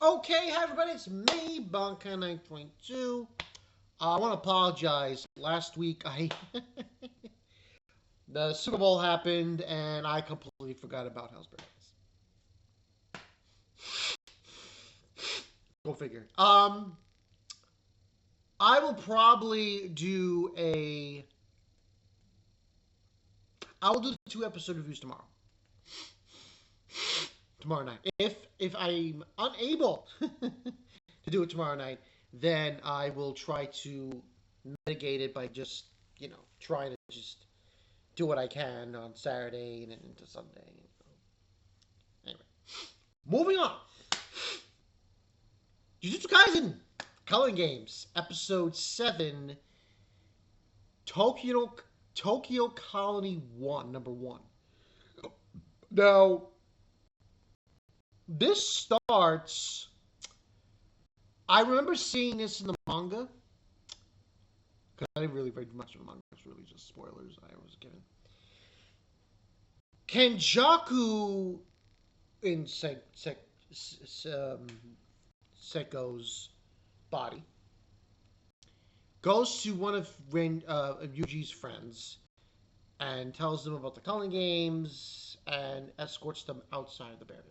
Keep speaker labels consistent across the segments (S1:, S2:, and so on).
S1: Okay, hi everybody, it's me, Bonka922. I want to apologize. Last week, the Super Bowl happened, and I completely forgot about House Berries. Go figure. I will probably do a. I will do the 2 episode reviews tomorrow night. If I'm unable to do it tomorrow night, then I will try to mitigate it by just trying to just do what I can on Saturday and into Sunday. Anyway, moving on. Jujutsu Kaisen, Culling Games, Episode 7, Tokyo Colony 1, number 1. Now, this starts. I remember seeing this in the manga. Because I didn't really read much of the manga. It's really just spoilers I was given. Kenjaku in Seko's body goes to one of Yuji's friends and tells them about the Culling Games and escorts them outside the barrier.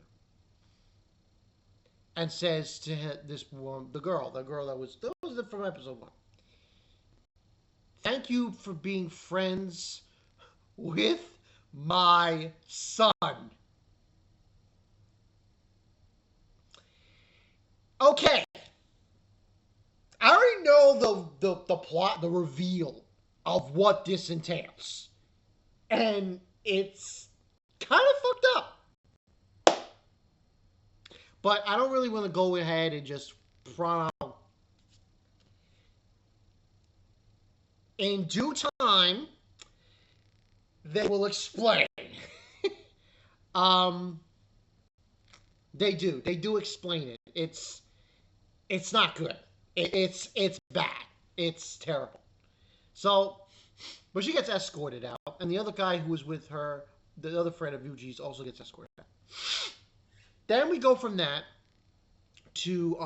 S1: And says to this woman, the girl that was from episode 1. Thank you for being friends with my son. Okay. I already know the plot, the reveal of what this entails. And it's kind of fucked up. But I don't really want to go ahead and just front out. In due time, they will explain. They do explain it. It's not good. It's bad. It's terrible. So, but she gets escorted out, and the other guy who was with her, the other friend of Yuji's, also gets escorted out. Then we go from that to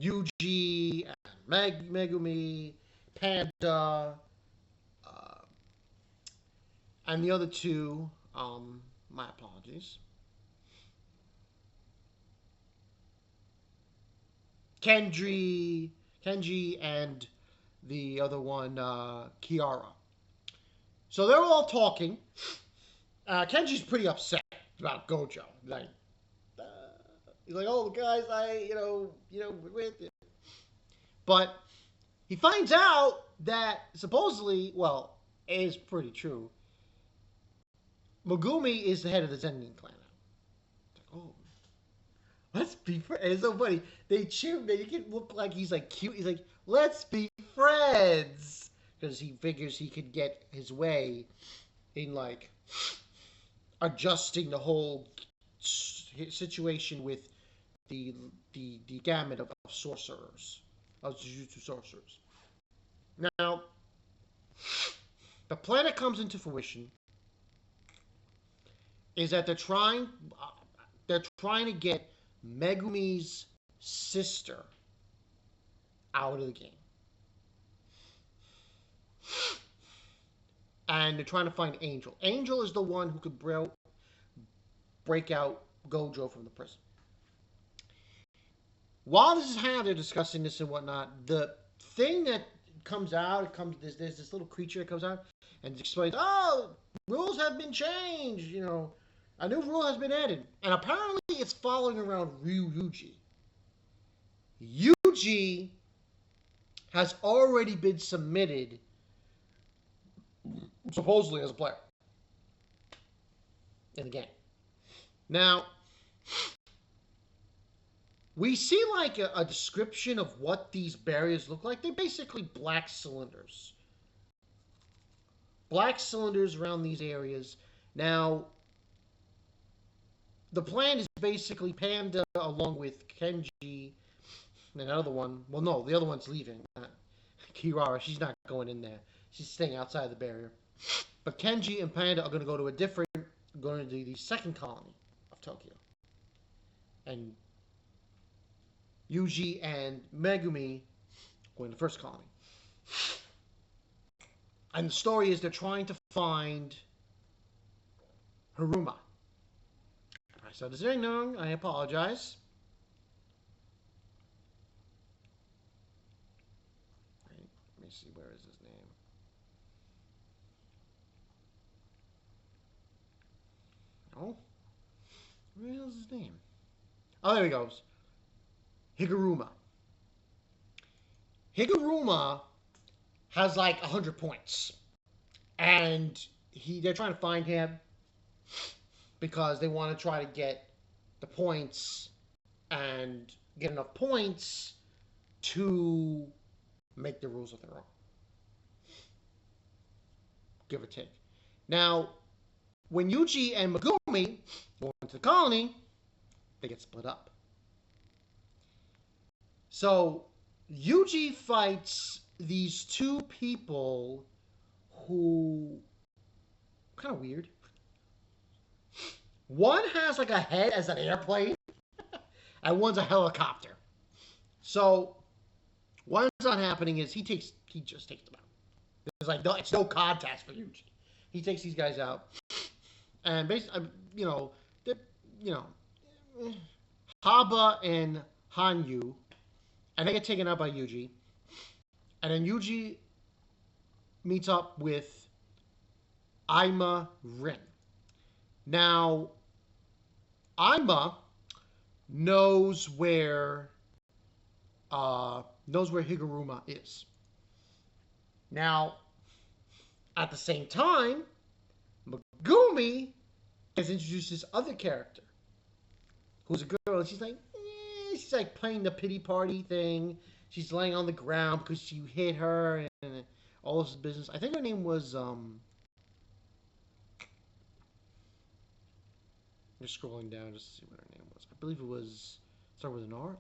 S1: Yuji, Megumi, Panda, and the other two. My apologies. Kenji, and the other one, Kiara. So they're all talking. Kenji's pretty upset about Gojo. He's like, "Oh, guys, with it." But he finds out that supposedly, well, it is pretty true. Megumi is the head of the Zenin clan now. Oh, let's be friends. It's so funny. They cheer him. They can look like he's like cute. He's like, let's be friends. Because he figures he could get his way in like adjusting the whole situation with the gamut of sorcerers, of Jujutsu sorcerers. Now, the planet comes into fruition is that they're trying to get Megumi's sister out of the game. And they're trying to find Angel. Angel is the one who could break out Gojo from the prison. While this is how they're discussing this and whatnot, the thing that comes out, there's this little creature that comes out and explains, oh, rules have been changed, a new rule has been added. And apparently it's following around Yuji. Yuji has already been submitted, supposedly, as a player in the game. Now, we see like a description of what these barriers look like. They're basically black cylinders. Black cylinders around these areas. Now, the plan is basically Panda along with Kenji and another one. Well, no, the other one's leaving. Kirara, she's not going in there. She's staying outside the barrier. But Kenji and Panda are going to going to the second colony of Tokyo. And Yuji and Megumi go in the first colony. And the story is they're trying to find Higuruma. If I said this wrong, I apologize. Right, let me see, where is his name? Oh, where the hell's his name? Oh, there he goes. Higuruma. Higuruma has like 100 points. And they're trying to find him because they want to try to get the points and get enough points to make the rules of their own. Give or take. Now, when Yuji and Megumi go into the colony, they get split up. So, Yuji fights these two people who kind of weird. One has like a head as an airplane, and one's a helicopter. So what ends up happening is he just takes them out. It's like it's no contest for Yuji. He takes these guys out, and basically, Haba and Hanyu, and they get taken out by Yuji, and then Yuji meets up with Aima Rin. Now, Aima knows where Higuruma is. Now, at the same time, Megumi has introduced this other character, who's a girl, and she's like playing the pity party thing. She's laying on the ground because you hit her and all this business. I think her name was just scrolling down just to see what her name was. I believe it was start with an R.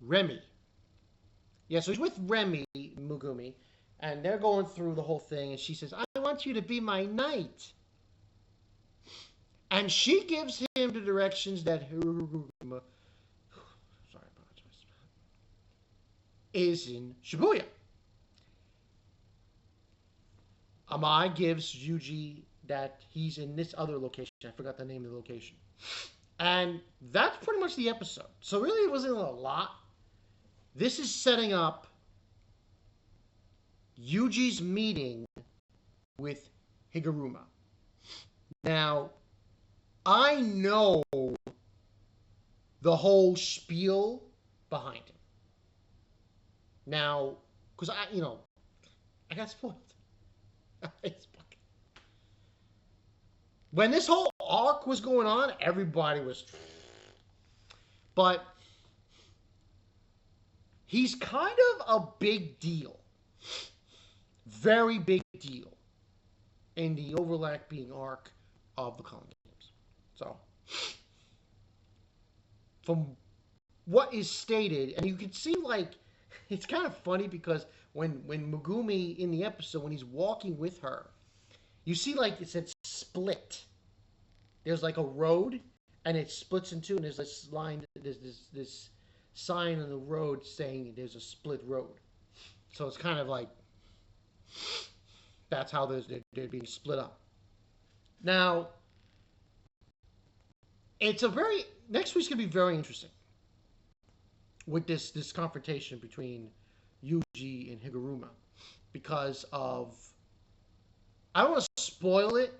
S1: Remy. Yeah, so he's with Remy Megumi, and they're going through the whole thing, and she says, "I want you to be my knight." And she gives him the directions that Higuruma is in Shibuya. Amai gives Yuji that he's in this other location. I forgot the name of the location. And that's pretty much the episode. So really it wasn't a lot. This is setting up Yuji's meeting with Higuruma. Now, I know the whole spiel behind him. Now, because I got spoiled. When this whole arc was going on, everybody was... But he's kind of a big deal. Very big deal in the overlapping arc of the Culling games. So, from what is stated, and you can see, it's kind of funny because when Megumi in the episode, when he's walking with her, you see it said split. There's like a road, and it splits in two, and there's this line, there's this sign on the road saying there's a split road. So it's kind of like that's how they're being split up. Now, next week's gonna be very interesting with this confrontation between Yuji and Higuruma because of, I don't want to spoil it,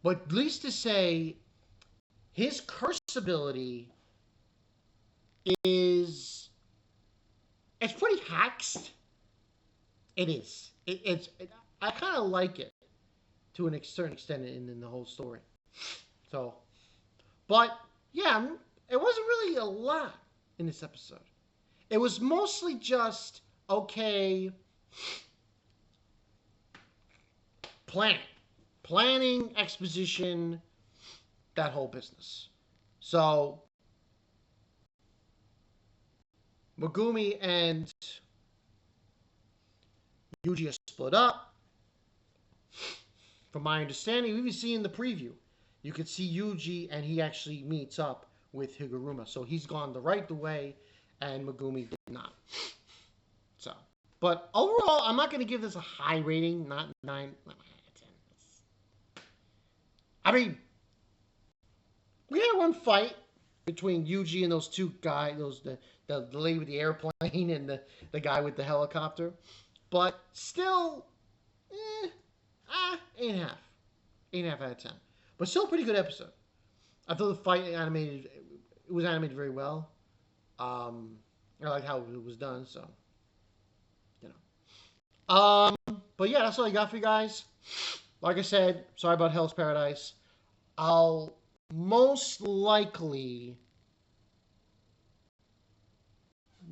S1: but at least to say his curse ability it's pretty haxed. It is. I kind of like it to a certain extent in the whole story. So, but yeah, it wasn't really a lot in this episode. It was mostly just planning exposition, that whole business. So Megumi and Yuji are split up. From my understanding, we've seen in the preview, you could see Yuji and he actually meets up with Higuruma. So he's gone the right way, and Megumi did not. So, but overall, I'm not going to give this a high rating. Not 9 out of 10. I mean, we had one fight between Yuji and those two guys, the lady with the airplane and the guy with the helicopter. But still, 8.5. 8.5 out of 10. But still a pretty good episode. I thought the fight was animated very well. I liked how it was done, so, you know. But yeah, that's all I got for you guys. Like I said, sorry about Hell's Paradise. I'll most likely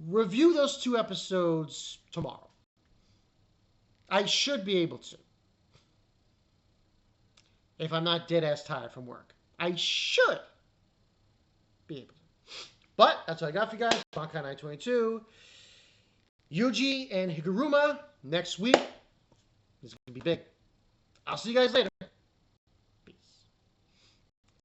S1: review those 2 episodes tomorrow. I should be able to. If I'm not dead ass tired from work. I should be able to. But that's all I got for you guys. Bankai 922. Yuji and Higuruma next week. This is going to be big. I'll see you guys later.